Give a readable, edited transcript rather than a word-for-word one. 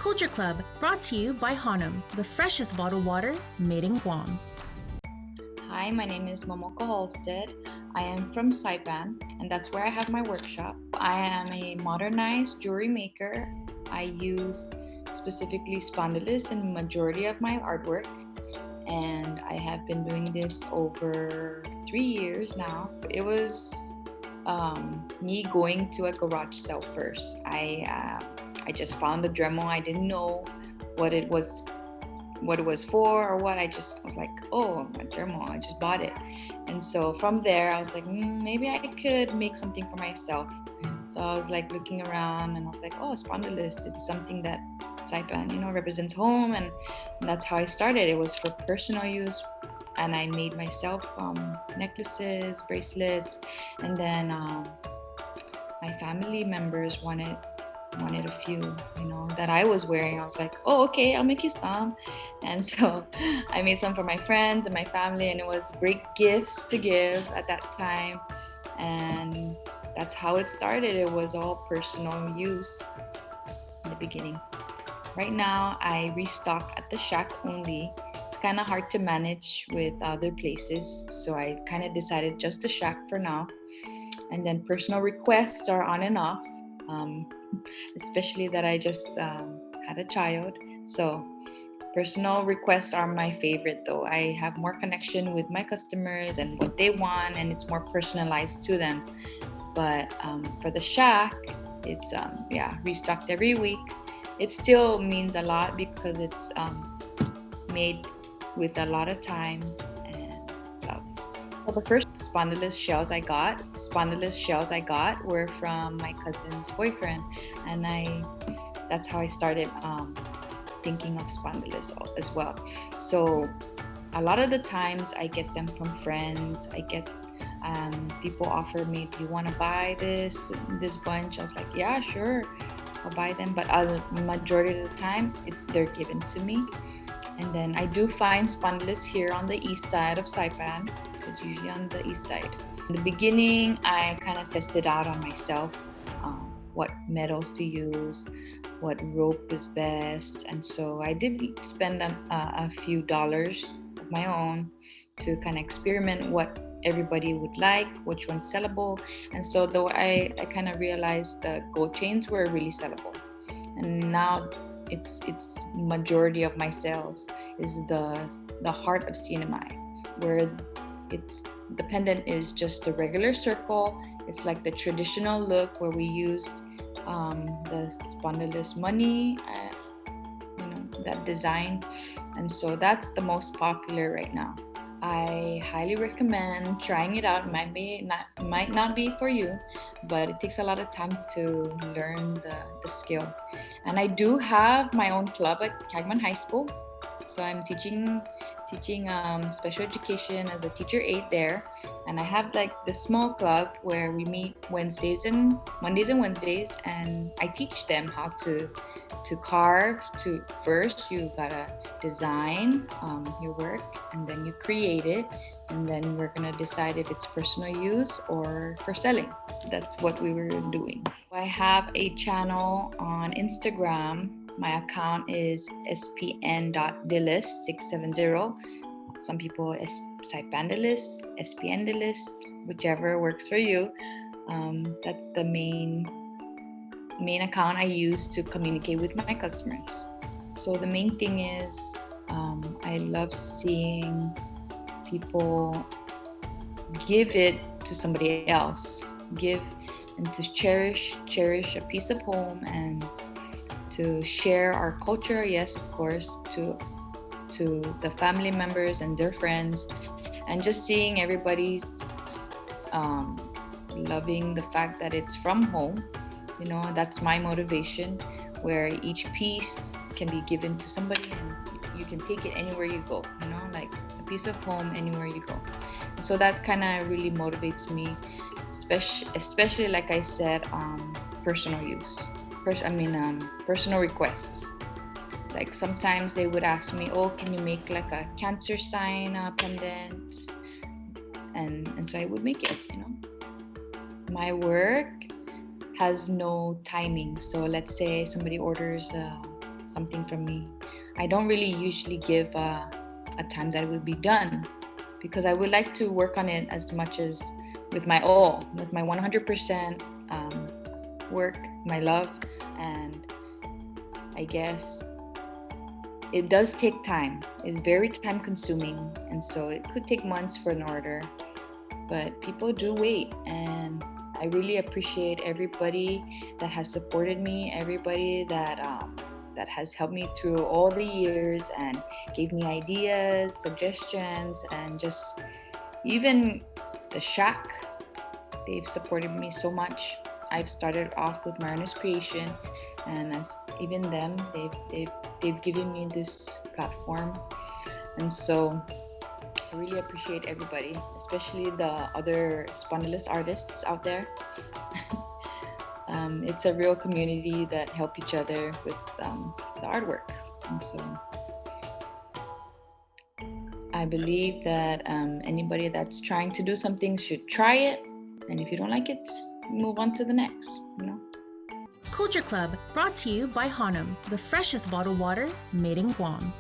Culture Club, brought to you by Hanom, the freshest bottled water made in KUAM. Hi, my name is Momoko Halstead. I am from Saipan, and that's where I have my workshop. I am a modernized jewelry maker. I use specifically spondylus in majority of my artwork, and I have been doing this over 3 years now. It was me going to a garage sale first. I just found a Dremel. I didn't know what it was for or what. I just was like, oh, a Dremel. I just bought it. And so from there, I was like, maybe I could make something for myself. So I was like looking around and I was like, oh, spondylus. It's something that Saipan, represents home. And that's how I started. It was for personal use. And I made myself necklaces, bracelets. And then my family members wanted a few, that I was wearing. I was like, oh, okay, I'll make you some. And so I made some for my friends and my family, and it was great gifts to give at that time. And that's how it started. It was all personal use in the beginning. Right now, I restock at the shack only. It's kind of hard to manage with other places, so I kind of decided just the shack for now. And then personal requests are on and off. Especially that I just had a child. So personal requests are my favorite though. I have more connection with my customers and what they want, and it's more personalized to them. But for the shack, it's restocked every week. It still means a lot because it's made with a lot of time and love. So the first spondylus shells I got were from my cousin's boyfriend, and that's how I started thinking of spondylus as well. So a lot of the times I get them from friends. I get people offer me, do you want to buy this bunch? I was like, yeah, sure, I'll buy them. But the majority of the time they're given to me. And then I do find spondylus here on the east side of Saipan. It's usually on the east side. In the beginning, I kind of tested out on myself what metals to use, what rope is best. And so I did spend a few dollars of my own to kind of experiment what everybody would like, which one's sellable. And so though I kind of realized the gold chains were really sellable. And now it's majority of my sales is the heart of CNMI, where the pendant is just the regular circle. It's like the traditional look where we used the spondylus money, that design. And so that's the most popular right now. I highly recommend trying it out. It might not be for you, but it takes a lot of time to learn the skill. And I do have my own club at KUAM High School. So I'm teaching special education as a teacher aide there, and I have like this small club where we meet Mondays and Wednesdays, and I teach them how to carve. First you gotta design your work, and then you create it, and then we're gonna decide if it's personal use or for selling. So that's what we were doing. I have a channel on Instagram. My account is spn.dillis670. Some people Saipandillis, SPNdillis, whichever works for you. That's the main account I use to communicate with my customers. So the main thing is I love seeing people give it to somebody else, give and to cherish a piece of home, and to share our culture, yes, of course, to the family members and their friends, and just seeing everybody's loving the fact that it's from home. That's my motivation, where each piece can be given to somebody and you can take it anywhere you go, like a piece of home anywhere you go. And so that kind of really motivates me, especially like I said, personal use. Personal requests. Like sometimes they would ask me, oh, can you make like a cancer sign pendant? And so I would make it, My work has no timing. So let's say somebody orders something from me. I don't really usually give a time that it would be done, because I would like to work on it as much as with my all, with my 100% work, my love. And I guess it does take time. It's very time consuming, and so it could take months for an order, but people do wait. And I really appreciate everybody that has supported me, everybody that has helped me through all the years and gave me ideas, suggestions, and just even the Shack. They've supported me so much. I've started off with my earnest creation, and as even them, they've given me this platform, and so I really appreciate everybody, especially the other spondylus artists out there. It's a real community that help each other with the artwork, and so I believe that anybody that's trying to do something should try it, and if you don't like it, just move on to the next, you know. Culture Club, brought to you by Hanom, the freshest bottled water made in Guam.